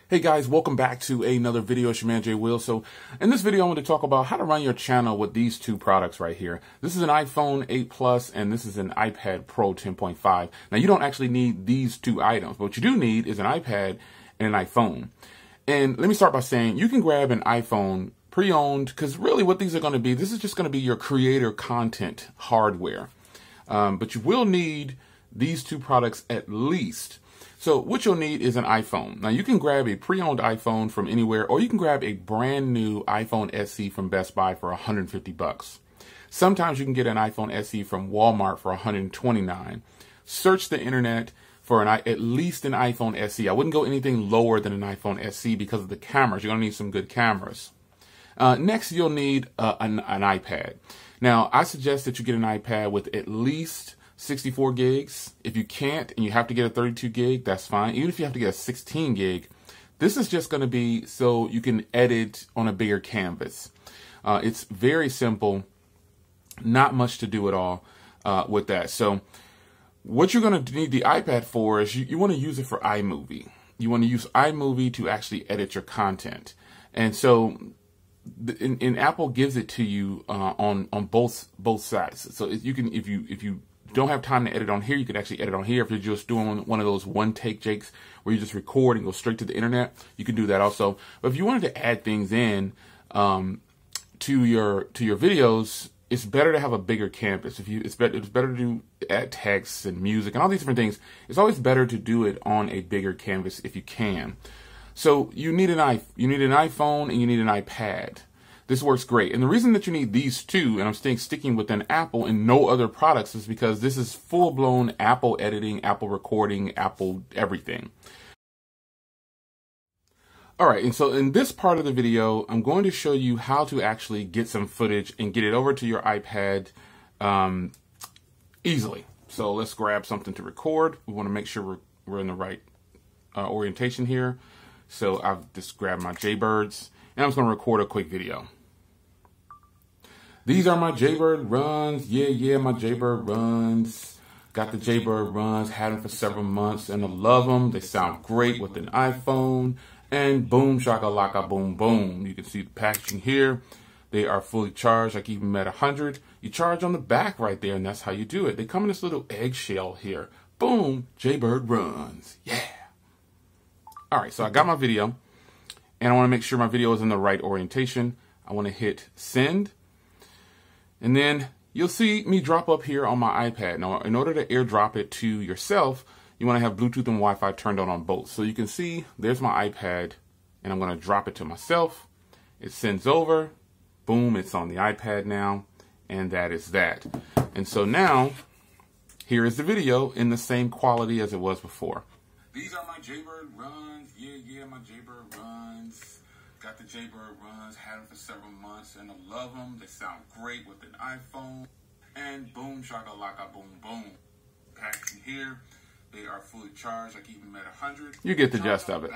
Hey guys, welcome back to another video. It's your man Jay Will. So in this video, I want to talk about how to run your channel with these two products right here. This is an iPhone 8 Plus and this is an iPad Pro 10.5. Now you don't actually need these two items, but what you do need is an iPad and an iPhone. And let me start by saying you can grab an iPhone pre-owned because really what these are going to be, this is just going to be your creator content hardware. But you will need these two products at least. So what you'll need is an iPhone. Now you can grab a pre-owned iPhone from anywhere, or you can grab a brand new iPhone SE from Best Buy for 150 bucks. Sometimes you can get an iPhone SE from Walmart for 129. Search the internet for at least an iPhone SE. I wouldn't go anything lower than an iPhone SE because of the cameras. You're gonna need some good cameras. Next, you'll need an iPad. Now I suggest that you get an iPad with at least 64 gigs. If you can't and you have to get a 32 gig, that's fine. Even if you have to get a 16 gig, this is just going to be so you can edit on a bigger canvas. It's very simple, not much to do at all with that. So what you're going to need the iPad for is you want to use it for iMovie. You want to use iMovie to actually edit your content. And so and Apple gives it to you on both sides. So you can, if you don't have time to edit on here, you could actually edit on here. If you're just doing one of those one-take jakes where you just record and go straight to the internet, you can do that also. But if you wanted to add things in to your videos, it's better to have a bigger canvas. It's better to add text and music and all these different things. It's always better to do it on a bigger canvas if you can. So you need an iPhone and you need an iPad. This works great. And the reason that you need these two, and I'm sticking within Apple and no other products, is because this is full-blown Apple editing, Apple recording, Apple everything. All right, and so in this part of the video, I'm going to show you how to actually get some footage and get it over to your iPad easily. So let's grab something to record. We want to make sure we're in the right orientation here. So I've just grabbed my Jaybirds, and I'm just going to record a quick video. These are my Jaybird runs. Yeah, my Jaybird runs. Got the Jaybird runs, had them for several months, and I love them. They sound great with an iPhone. And boom, shakalaka, boom, boom. You can see the packaging here. They are fully charged. I keep them at 100. You charge on the back right there, and that's how you do it. They come in this little eggshell here. Boom, Jaybird runs. Yeah. All right, so I got my video, and I want to make sure my video is in the right orientation. I want to hit send. And then you'll see me drop up here on my iPad. Now, in order to airdrop it to yourself, you want to have Bluetooth and Wi-Fi turned on both. So you can see there's my iPad, and I'm going to drop it to myself. It sends over. Boom, it's on the iPad now, and that is that. And so now, here is the video in the same quality as it was before. These are my Jaybird runs. Yeah, my Jaybird runs. Got the Jaybird runs, had them for several months, and I love them. They sound great with an iPhone. And boom, shakalaka, boom, boom. Packaging here. They are fully charged. I keep them at 100. You get the gist of it.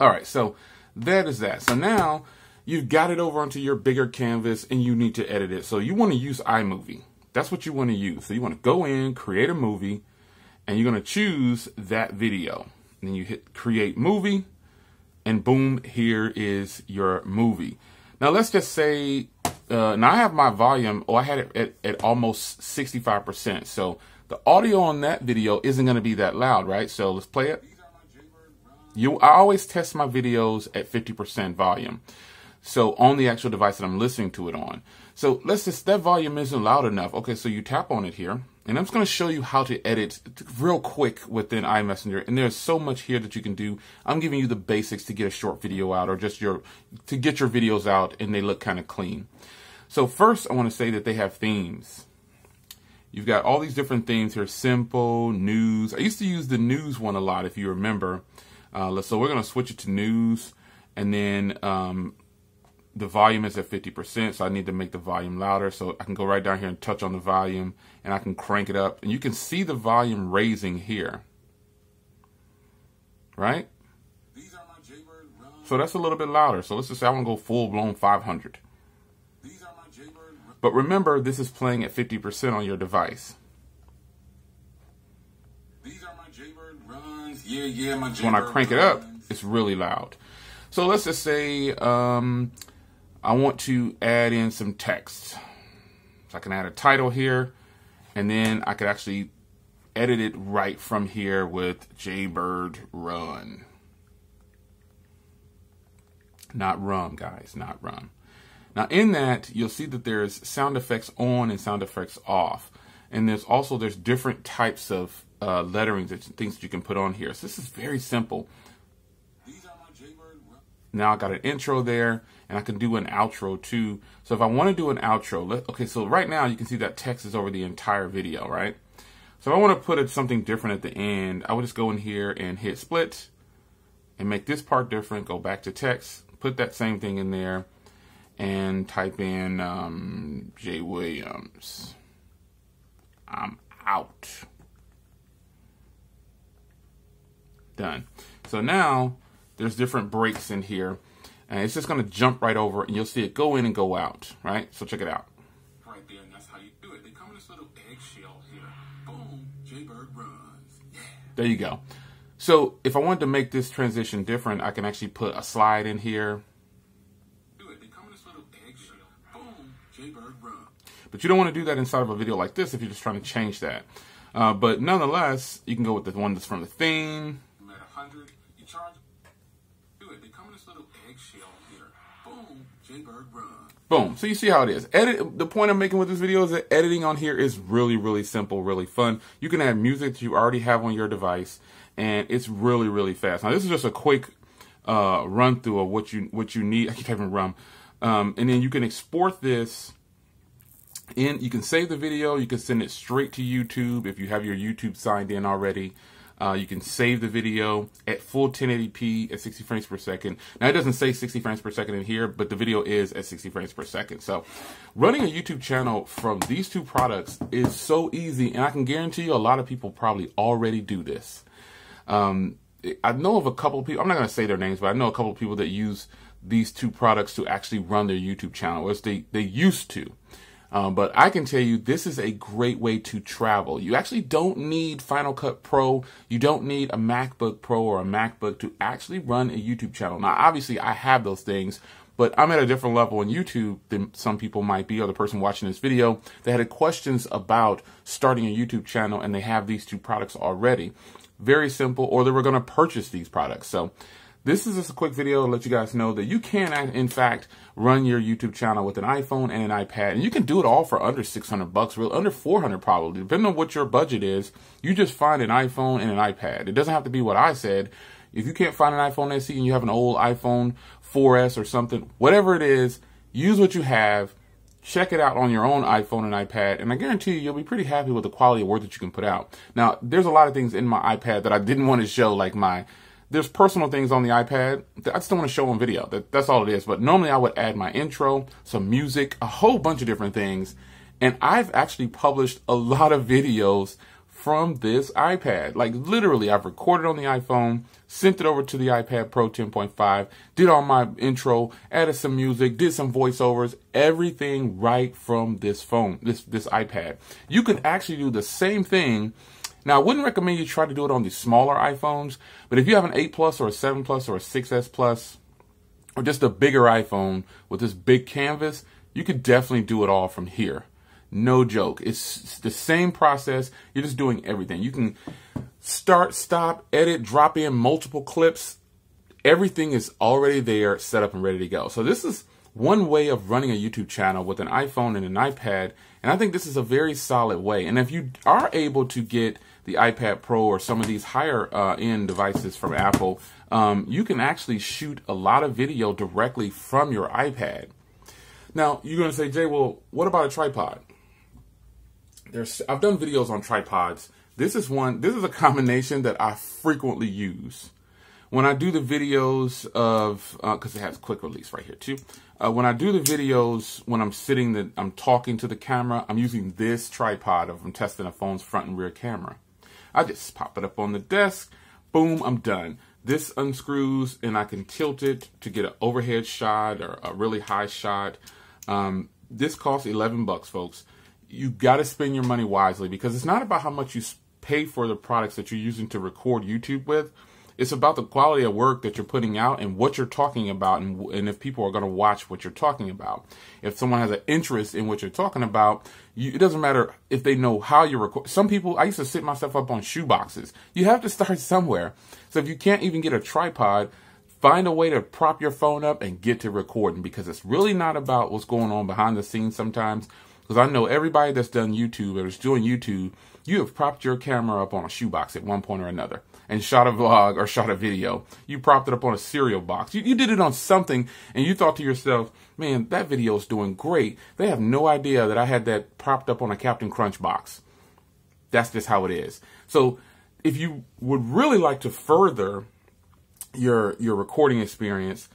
All right, so that is that. So now you've got it over onto your bigger canvas, and you need to edit it. So you want to use iMovie. That's what you want to use. So you want to go in, create a movie, and you're going to choose that video. And then you hit create movie. And boom, here is your movie. Now, let's just say, now I have my volume, I had it at almost 65%. So the audio on that video isn't going to be that loud, right? So let's play it. I always test my videos at 50% volume. So on the actual device that I'm listening to it on. So that volume isn't loud enough. Okay, so you tap on it here. And I'm just going to show you how to edit real quick within iMessenger. And there's so much here that you can do. I'm giving you the basics to get a short video out, or just to get your videos out and they look kind of clean. So first, I want to say that they have themes. You've got all these different themes here. Simple, news. I used to use the news one a lot, if you remember. So we're going to switch it to news. And then the volume is at 50%, so I need to make the volume louder. So I can go right down here and touch on the volume, and I can crank it up. And you can see the volume raising here, right? These are my Jaybird runs. So that's a little bit louder. So let's just say I want to go full-blown 500. These are my Jaybird runs. But remember, this is playing at 50% on your device. These are my Jaybird runs. Yeah, my Jaybird runs. When I crank it up, It's really loud. So let's just say I want to add in some text. So I can add a title here, and then I could actually edit it right from here with Jaybird Run. Not rum, guys, not rum. Now in that, you'll see that there's sound effects on and sound effects off. And there's different types of letterings and things that you can put on here. So this is very simple. Now I got an intro there, and I can do an outro too. So if I want to do an outro, okay, so right now you can see that text is over the entire video, right? So if I want to put something different at the end, I would just go in here and hit split and make this part different, go back to text, put that same thing in there, and type in J. Williams. I'm out. Done. So now there's different breaks in here, and it's just going to jump right over, and you'll see it go in and go out, right? So check it out. Right there, and that's how you do it. They come in this little eggshell here. Boom, Jaybird runs. Yeah. There you go. So if I wanted to make this transition different, I can actually put a slide in here. Do it. They come in this little eggshell. Boom, Jaybird runs. But you don't want to do that inside of a video like this if you're just trying to change that. But nonetheless, you can go with the one that's from the theme. I'm at 100. You charge. Do it. They come in this little eggshell here. Boom, Jaybird run. Boom. So you see how it is. The point I'm making with this video is that editing on here is really, really simple, really fun. You can add music that you already have on your device, and it's really, really fast. Now this is just a quick run through of what you need. I keep typing run, and then you can export this. You can save the video. You can send it straight to YouTube if you have your YouTube signed in already. You can save the video at full 1080p at 60 frames per second. Now, it doesn't say 60 frames per second in here, but the video is at 60 frames per second. So running a YouTube channel from these two products is so easy, and I can guarantee you a lot of people probably already do this. I know of a couple of people, I'm not going to say their names, but I know a couple of people that use these two products to actually run their YouTube channel, or they used to. But I can tell you, this is a great way to travel. You actually don't need Final Cut Pro. You don't need a MacBook Pro or a MacBook to actually run a YouTube channel. Now, obviously, I have those things, but I'm at a different level on YouTube than some people might be, or the person watching this video that had questions about starting a YouTube channel, and they have these two products already. Very simple, or they were going to purchase these products. So this is just a quick video to let you guys know that you can, in fact, run your YouTube channel with an iPhone and an iPad. And you can do it all for under 600 bucks, really, under 400 probably. Depending on what your budget is, you just find an iPhone and an iPad. It doesn't have to be what I said. If you can't find an iPhone SE and you have an old iPhone 4S or something, whatever it is, use what you have. Check it out on your own iPhone and iPad, and I guarantee you, you'll be pretty happy with the quality of work that you can put out. Now, there's a lot of things in my iPad that I didn't want to show, like there's personal things on the iPad that I just don't want to show on video. That's all it is. But normally I would add my intro, some music, a whole bunch of different things. And I've actually published a lot of videos from this iPad. Like literally, I've recorded on the iPhone, sent it over to the iPad Pro 10.5, did all my intro, added some music, did some voiceovers, everything right from this phone, this iPad. You can actually do the same thing. Now, I wouldn't recommend you try to do it on the smaller iPhones, but if you have an 8 Plus or a 7 Plus or a 6S Plus, or just a bigger iPhone with this big canvas, you could definitely do it all from here. No joke. It's the same process. You're just doing everything. You can start, stop, edit, drop in multiple clips. Everything is already there, set up and ready to go. So this is one way of running a YouTube channel with an iPhone and an iPad, and I think this is a very solid way. And if you are able to get the iPad Pro or some of these higher end devices from Apple, you can actually shoot a lot of video directly from your iPad. Now, you're going to say, Jay, well, what about a tripod? I've done videos on tripods. This is a combination that I frequently use. When I do the videos of, because it has quick release right here too. When I do the videos, when I'm talking to the camera, I'm using this tripod I'm testing a phone's front and rear camera. I just pop it up on the desk, boom, I'm done. This unscrews and I can tilt it to get an overhead shot or a really high shot. This costs 11 bucks, folks. You got to spend your money wisely, because it's not about how much you pay for the products that you're using to record YouTube with. It's about the quality of work that you're putting out and what you're talking about, and if people are going to watch what you're talking about. If someone has an interest in what you're talking about, it doesn't matter if they know how you record. Some people, I used to sit myself up on shoe boxes. You have to start somewhere. So if you can't even get a tripod, find a way to prop your phone up and get to recording, because it's really not about what's going on behind the scenes sometimes. Because I know everybody that's done YouTube or is doing YouTube, you have propped your camera up on a shoebox at one point or another and shot a vlog or shot a video. You propped it up on a cereal box. You did it on something, and you thought to yourself, man, that video is doing great. They have no idea that I had that propped up on a Captain Crunch box. That's just how it is. So if you would really like to further your recording experience,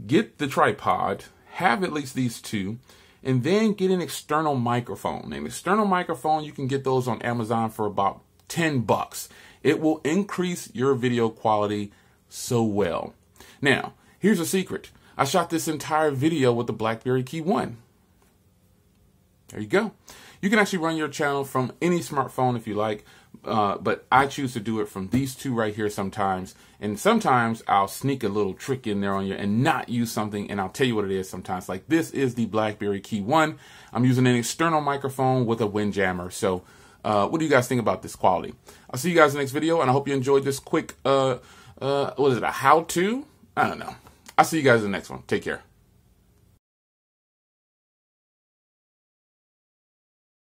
get the tripod, have at least these two, and then get an external microphone. An external microphone, you can get those on Amazon for about $10. It will increase your video quality so well. Now, here's a secret. I shot this entire video with the BlackBerry Key 1. There you go. You can actually run your channel from any smartphone if you like, but I choose to do it from these two right here sometimes. And sometimes I'll sneak a little trick in there on you and not use something, and I'll tell you what it is sometimes. Like this is the BlackBerry Key 1. I'm using an external microphone with a windjammer. So what do you guys think about this quality? I'll see you guys in the next video, and I hope you enjoyed this quick, what is it, a how-to? I don't know. I'll see you guys in the next one. Take care.